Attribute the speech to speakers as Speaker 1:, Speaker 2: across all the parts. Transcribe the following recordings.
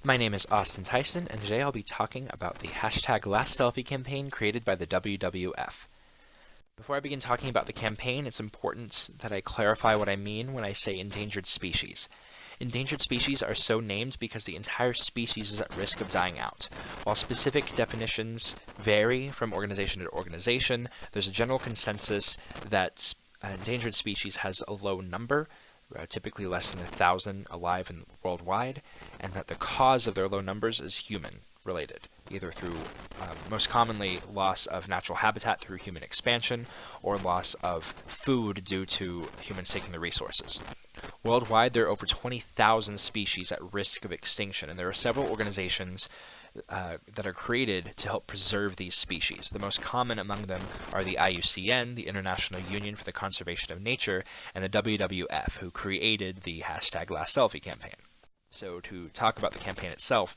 Speaker 1: My name is Austin Tyson, and today I'll be talking about the hashtag Last Selfie campaign created by the WWF. Before I begin talking about the campaign, it's important that I clarify what I mean when I say endangered species. Endangered species are so named because the entire species is at risk of dying out. While specific definitions vary from organization to organization, there's a general consensus that endangered species has a low number, typically less than 1,000 alive and worldwide, and that the cause of their low numbers is human-related, either through, most commonly, loss of natural habitat through human expansion, or loss of food due to humans taking the resources. Worldwide, there are over 20,000 species at risk of extinction, and there are several organizations that are created to help preserve these species. The most common among them are the IUCN, the International Union for the Conservation of Nature, and the WWF, who created the hashtag Last Selfie campaign. So to talk about the campaign itself,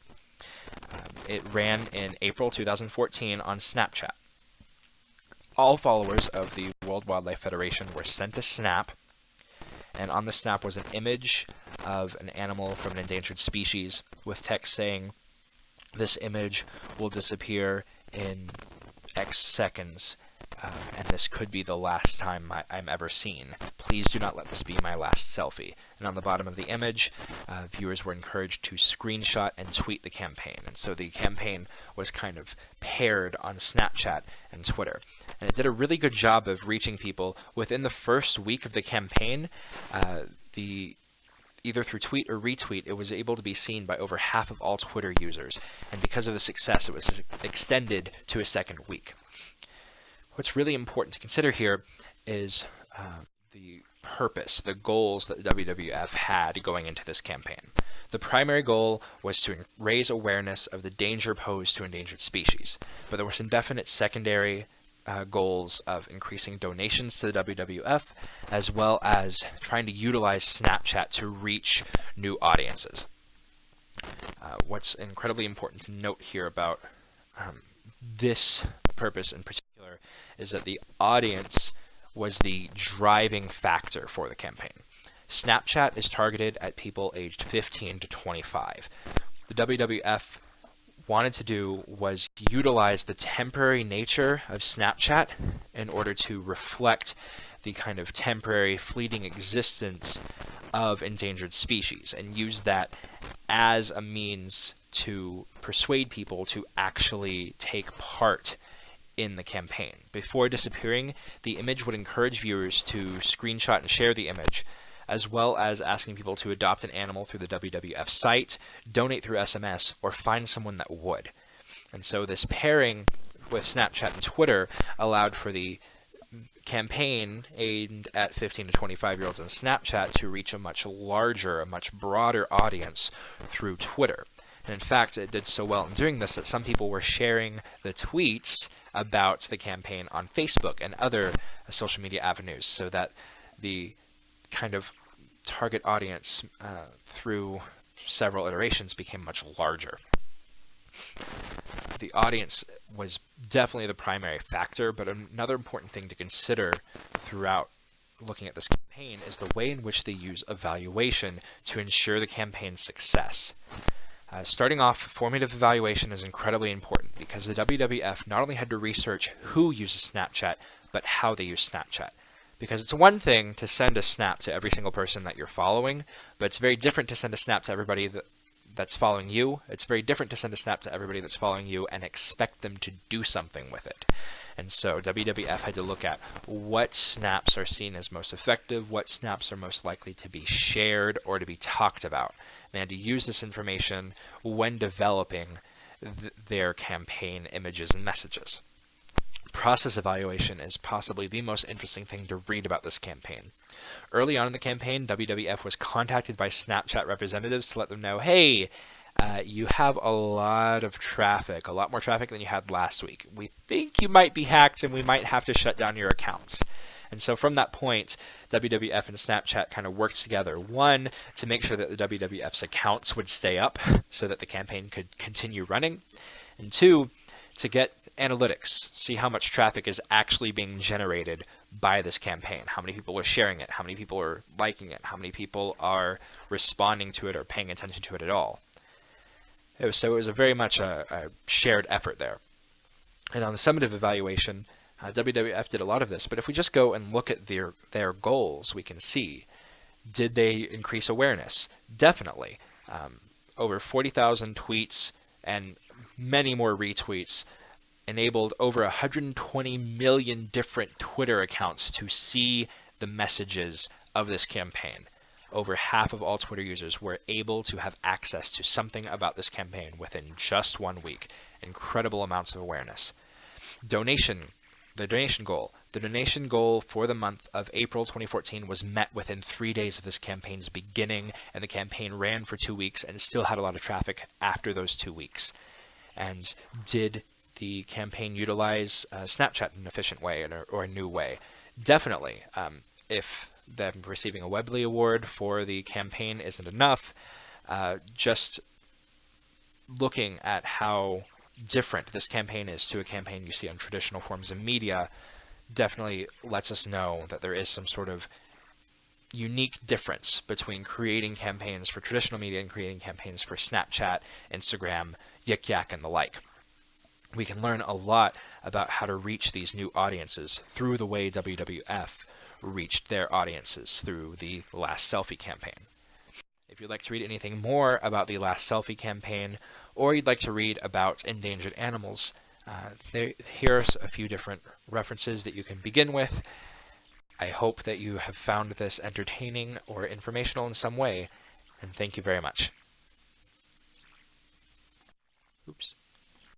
Speaker 1: it ran in April 2014 on Snapchat. All followers of the World Wildlife Federation were sent a snap, and on the snap was an image of an animal from an endangered species with text saying, "This image will disappear in X seconds, and this could be the last time I'm ever seen. Please do not let this be my last selfie." And on the bottom of the image, viewers were encouraged to screenshot and tweet the campaign. And so the campaign was kind of paired on Snapchat and Twitter. And it did a really good job of reaching people. Within the first week of the campaign, either through tweet or retweet, it was able to be seen by over half of all Twitter users. And because of the success, it was extended to a second week. What's really important to consider here is the purpose, the goals that the WWF had going into this campaign. The primary goal was to raise awareness of the danger posed to endangered species, but there were some definite secondary goals of increasing donations to the WWF, as well as trying to utilize Snapchat to reach new audiences. What's incredibly important to note here about this purpose in particular is that the audience was the driving factor for the campaign. Snapchat is targeted at people aged 15 to 25. The WWF wanted to do was utilize the temporary nature of Snapchat in order to reflect the kind of temporary fleeting existence of endangered species and use that as a means to persuade people to actually take part in the campaign. Before disappearing, the image would encourage viewers to screenshot and share the image, as well as asking people to adopt an animal through the WWF site, donate through SMS, or find someone that would. And so this pairing with Snapchat and Twitter allowed for the campaign aimed at 15 to 25-year-olds on Snapchat to reach a much larger, a much broader audience through Twitter. And in fact, it did so well in doing this that some people were sharing the tweets about the campaign on Facebook and other social media avenues, so that the kind of target audience through several iterations became much larger. The audience was definitely the primary factor, but another important thing to consider throughout looking at this campaign is the way in which they use evaluation to ensure the campaign's success. Starting off, formative evaluation is incredibly important because the WWF not only had to research who uses Snapchat, but how they use Snapchat. Because it's one thing to send a snap to every single person that you're following, but it's very different to send a snap to everybody that's following you. It's very different to send a snap to everybody that's following you and expect them to do something with it. And so WWF had to look at what snaps are seen as most effective, what snaps are most likely to be shared or to be talked about. They had to use this information when developing their campaign images and messages. Process evaluation is possibly the most interesting thing to read about this campaign. Early on in the campaign, WWF was contacted by Snapchat representatives to let them know, hey, you have a lot of traffic, a lot more traffic than you had last week. We think you might be hacked and we might have to shut down your accounts. And so from that point, WWF and Snapchat kind of worked together. One, to make sure that the WWF's accounts would stay up so that the campaign could continue running. And two, to get analytics, see how much traffic is actually being generated by this campaign. How many people are sharing it? How many people are liking it? How many people are responding to it or paying attention to it at all? So it was very much a shared effort there. And on the summative evaluation, WWF did a lot of this, but if we just go and look at their goals, we can see, did they increase awareness? Definitely. Over 40,000 tweets and many more retweets enabled over 120 million different Twitter accounts to see the messages of this campaign. Over half of all Twitter users were able to have access to something about this campaign within just 1 week. Incredible amounts of awareness. The donation goal. The donation goal for the month of April 2014 was met within 3 days of this campaign's beginning, and the campaign ran for 2 weeks and still had a lot of traffic after those 2 weeks. And did the campaign utilize Snapchat in an efficient way or a new way? Definitely. If them receiving a Webley Award for the campaign isn't enough, just looking at how different this campaign is to a campaign you see on traditional forms of media definitely lets us know that there is some sort of unique difference between creating campaigns for traditional media and creating campaigns for Snapchat, Instagram, Yik Yak, and the like. We can learn a lot about how to reach these new audiences through the way WWF reached their audiences through the Last Selfie campaign. If you'd like to read anything more about the Last Selfie campaign, or you'd like to read about endangered animals, here's a few different references that you can begin with. I hope that you have found this entertaining or informational in some way, and thank you very much. Oops.